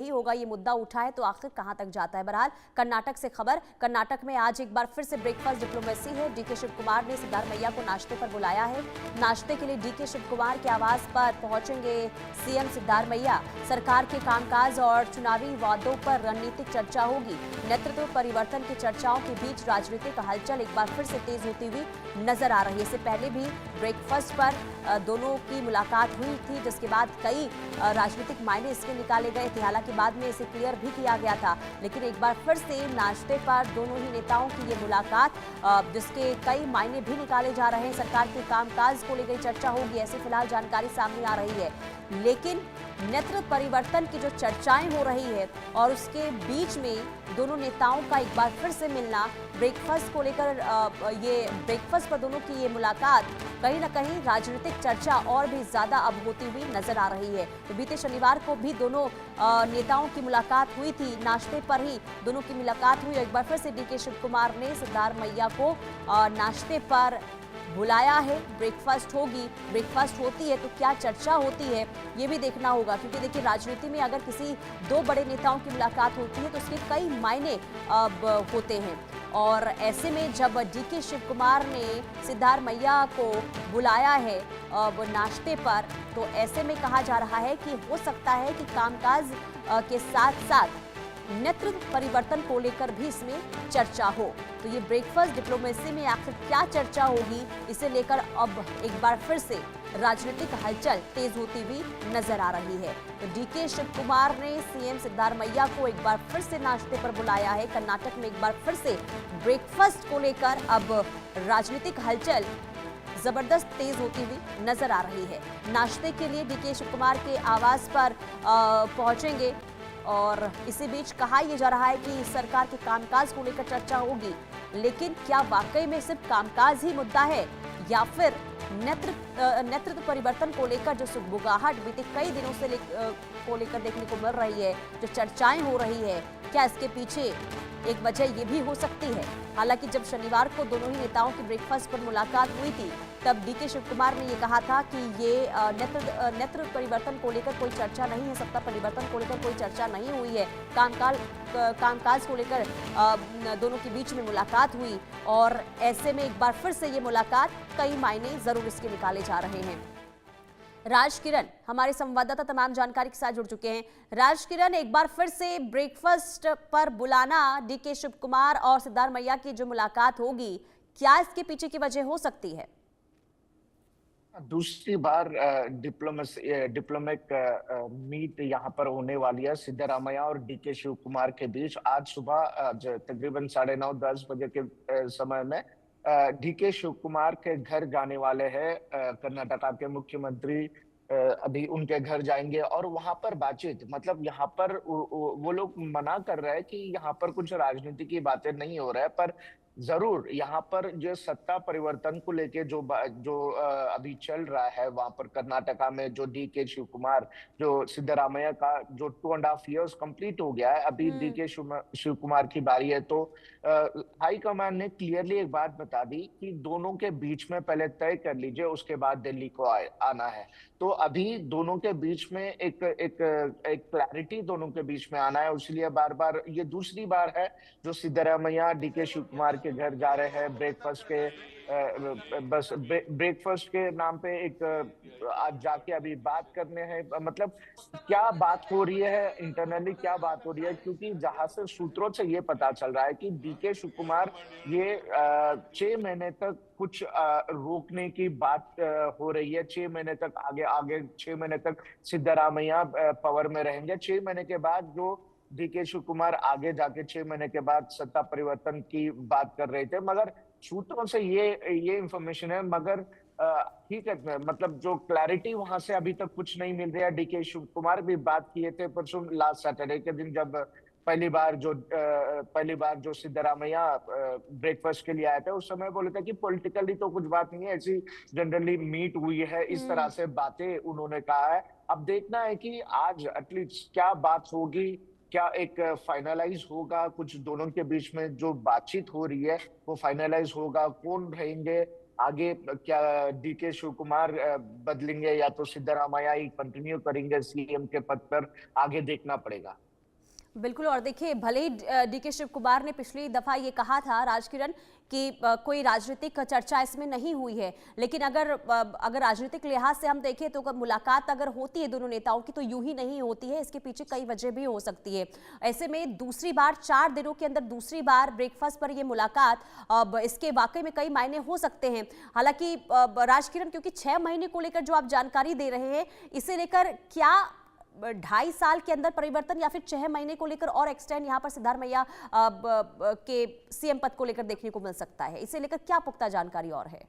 ही होगा, ये मुद्दा उठा है तो आखिर कहां तक जाता है। बहरहाल कर्नाटक से खबर, कर्नाटक में आज एक बार फिर से ब्रेकफास्ट डिप्लोमेसी है। डीके शिव कुमार ने सिद्धारमैया को नाश्ते पर बुलाया है। नाश्ते के लिए डीके शिव कुमार के आवास पर पहुंचेंगे सीएम सिद्धारमैया। सरकार के कामकाज और चुनावी वादों पर रणनीतिक चर्चा होगी। नेतृत्व परिवर्तन की चर्चाओं के बीच राजनीतिक हलचल एक बार फिर से तेज होती हुई नजर आ रही है। इससे पहले भी ब्रेकफास्ट पर दोनों की मुलाकात हुई थी, जिसके बाद कई राजनीतिक मायने इसके निकाले गए थे। हालांकि बाद में इसे क्लियर भी किया गया था, लेकिन एक बार फिर से नाश्ते पर दोनों ही नेताओं की ये मुलाकात, जिसके कई मायने भी निकाले जा रहे हैं। सरकार के कामकाज को लेकर चर्चा होगी, ऐसी फिलहाल जानकारी सामने आ रही है। लेकिन नेतृत्व परिवर्तन की जो चर्चाएं हो रही है और उसके बीच में दोनों नेताओं का एक बार फिर से मिलना, ब्रेकफास्ट को लेकर ये ब्रेकफास्ट पर दोनों की ये मुलाकात कहीं ना कहीं राजनीतिक चर्चा और भी ज्यादा अब होती हुई नजर आ रही है। तो बीते शनिवार को भी दोनों नेताओं की मुलाकात हुई थी, नाश्ते पर ही दोनों की मुलाकात हुई। एक बार फिर से डीके शिव कुमार ने सिद्धारमैया को नाश्ते पर बुलाया है। ब्रेकफास्ट होगी, ब्रेकफास्ट होती है तो क्या चर्चा होती है ये भी देखना होगा, क्योंकि देखिए राजनीति में अगर किसी दो बड़े नेताओं की मुलाकात होती है तो उसके कई मायने होते हैं। और ऐसे में जब डीके शिव कुमार ने सिद्धारमैया को बुलाया है नाश्ते पर, तो ऐसे में कहा जा रहा है कि हो सकता है कि कामकाज के साथ साथ नेतृत्व परिवर्तन को लेकर भी इसमें चर्चा हो। तो ये ब्रेकफास्ट डिप्लोमेसी में आखिर क्या चर्चा होगी, इसे लेकर अब एक बार फिर से राजनीतिक हलचल तेज होती हुई नजर आ रही है। तो डीके शिव कुमार ने सीएम सिद्धारमैया को एक बार फिर से नाश्ते पर बुलाया है। कर्नाटक में एक बार फिर से ब्रेकफास्ट को लेकर अब राजनीतिक हलचल जबरदस्त तेज होती हुई नजर आ रही है। नाश्ते के लिए डीके शिव कुमार के आवास पर पहुंचेंगे और इसी बीच कहा यह जा रहा है कि सरकार के कामकाज को लेकर चर्चा होगी। लेकिन क्या वाकई में सिर्फ कामकाज ही मुद्दा है या फिर नेतृत्व परिवर्तन को लेकर जो सुगबुगाहट बीते कई दिनों से को लेकर देखने को मिल रही है, जो चर्चाएं हो रही है, क्या इसके पीछे एक वजह ये भी हो सकती है। हालांकि जब शनिवार को दोनों ही नेताओं की ब्रेकफास्ट पर मुलाकात हुई थी, तब डीके शिव कुमार ने ये कहा था कि ये नेतृत्व परिवर्तन को लेकर कोई चर्चा नहीं है, सत्ता परिवर्तन को लेकर कोई चर्चा नहीं हुई है। कामकाज को लेकर दोनों के बीच में मुलाकात हुई और ऐसे में एक बार फिर से ये मुलाकात कई मायने जरूर इसके निकाले जा रहे हैं। राज किरण हमारे संवाददाता तमाम जानकारी के साथ जुड़ चुके हैं। राज किरण, एक बार फिर से ब्रेकफास्ट पर बुलाना डीके शिव कुमार और सिद्धारमैया की जो मुलाकात होगी, क्या इसके पीछे की वजह हो सकती है? दूसरी बार डिप्लोमेट मीट यहाँ पर होने वाली है सिद्धारमैया और डीके शिव कुमार के बीच। आज सुबह तकरीबन 9:30-10 बजे के समय में डीके शिव कुमार के घर जाने वाले हैं। कर्नाटका के मुख्यमंत्री अभी उनके घर जाएंगे और वहां पर बातचीत, मतलब यहाँ पर वो लोग मना कर रहे हैं कि यहाँ पर कुछ राजनीति की बातें नहीं हो रहा है, पर जरूर यहाँ पर जो सत्ता परिवर्तन को लेके अभी चल रहा है वहां पर कर्नाटका में, जो डीके शिव कुमार, जो सिद्धरामैया का जो 2.5 इयर्स कंप्लीट हो गया है, अभी हम्म। डीके शिव कुमार की बारी है। तो हाई कमान ने क्लियरली एक बात बता दी कि दोनों के बीच में पहले तय कर लीजिए, उसके बाद दिल्ली को आना है। तो अभी दोनों के बीच में एक एक एक क्लैरिटी दोनों के बीच में आना है, इसलिए बार बार ये दूसरी बार है जो सिद्धरामैया डीके शिव कुमार के घर जा रहे हैं ब्रेकफास्ट के बस ब्रेकफास्ट के नाम पे। एक आज जाके अभी बात करने हैं, मतलब क्या बात हो रही है इंटरनली, क्या बात हो रही है, क्योंकि जहां से सूत्रों से ये पता चल रहा है कि डीके शिव कुमार ये 6 महीने तक कुछ रोकने की बात हो रही है। 6 महीने तक आगे आगे 6 महीने तक सिद्धरामैया पावर में रहेंगे। 6 महीने के बाद जो डीके शिव कुमार आगे जाके 6 महीने के बाद सत्ता परिवर्तन की बात कर रहे थे, मगर सूत्रों से ये इंफॉर्मेशन है। मगर ठीक है, मतलब जो क्लैरिटी वहां से अभी तक कुछ नहीं मिल रहा है। डीके शिव कुमार भी बात किए थे परसों लास्ट सैटरडे के दिन, जब पहली बार जो सिद्धरामैया ब्रेकफास्ट के लिए आए थे, उस समय बोले थे कि पॉलिटिकली तो कुछ बात नहीं है, ऐसी जनरली मीट हुई है, इस तरह से बातें उन्होंने कहा है। अब देखना है कि आज एटलीस्ट क्या बात होगी, क्या एक फाइनलाइज होगा, कुछ दोनों के बीच में जो बातचीत हो रही है वो फाइनलाइज होगा, कौन रहेंगे आगे, क्या डीके शिव कुमार बदलेंगे या तो सिद्धरामैया ही कंटिन्यू करेंगे सीएम के पद पर, आगे देखना पड़ेगा। बिल्कुल। और देखिए, भले ही डीके शिव कुमार ने पिछली दफा ये कहा था राजकिरण कि कोई राजनीतिक चर्चा इसमें नहीं हुई है, लेकिन अगर राजनीतिक लिहाज से हम देखें तो मुलाकात अगर होती है दोनों नेताओं की तो यूं ही नहीं होती है, इसके पीछे कई वजह भी हो सकती है। ऐसे में दूसरी बार 4 दिनों के अंदर दूसरी बार ब्रेकफास्ट पर ये मुलाकात, अब इसके वाकई में कई मायने हो सकते हैं। हालांकि राजकिरण, क्योंकि 6 महीने को लेकर जो आप जानकारी दे रहे हैं, इसे लेकर क्या 2.5 साल के अंदर परिवर्तन या फिर 6 महीने को लेकर और एक्सटेंड यहाँ पर सिद्धारमैया के सीएम पद को लेकर देखने को मिल सकता है? इसे लेकर क्या पुख्ता जानकारी और है?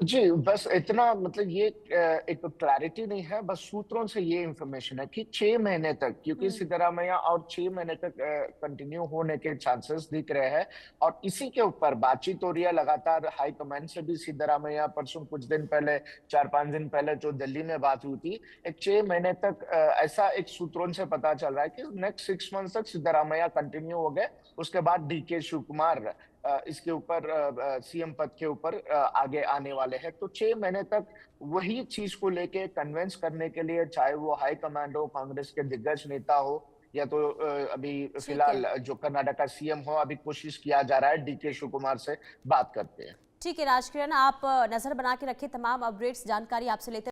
जी, बस इतना, मतलब ये एक क्लैरिटी नहीं है, बस सूत्रों से ये इंफॉर्मेशन है कि 6 महीने तक, क्योंकि सिद्धारमैया और 6 महीने तक कंटिन्यू होने के चांसेस दिख रहे हैं। और इसी के ऊपर बातचीत हो रही है लगातार हाई कमांड से भी। सिद्धारमैया परसों कुछ दिन पहले, 4-5 दिन पहले जो दिल्ली में बात हुई थी, एक 6 महीने तक ऐसा एक सूत्रों से पता चल रहा है कि नेक्स्ट 6 मंथ तक सिद्धारमैया कंटिन्यू हो गए। उसके बाद डीके शिव कुमार इसके ऊपर सीएम पद के ऊपर आगे आने वाले हैं। तो 6 महीने तक वही चीज को लेके कन्विंस करने के लिए, चाहे वो हाई कमांड हो, कांग्रेस के दिग्गज नेता हो, या तो अभी ठीक है। फिलहाल जो कर्नाटक का सीएम हो, अभी कोशिश किया जा रहा है डीके शिव कुमार से बात करते हैं। ठीक है राजकिरण, आप नजर बना के रखें, तमाम अपडेट्स जानकारी आपसे लेते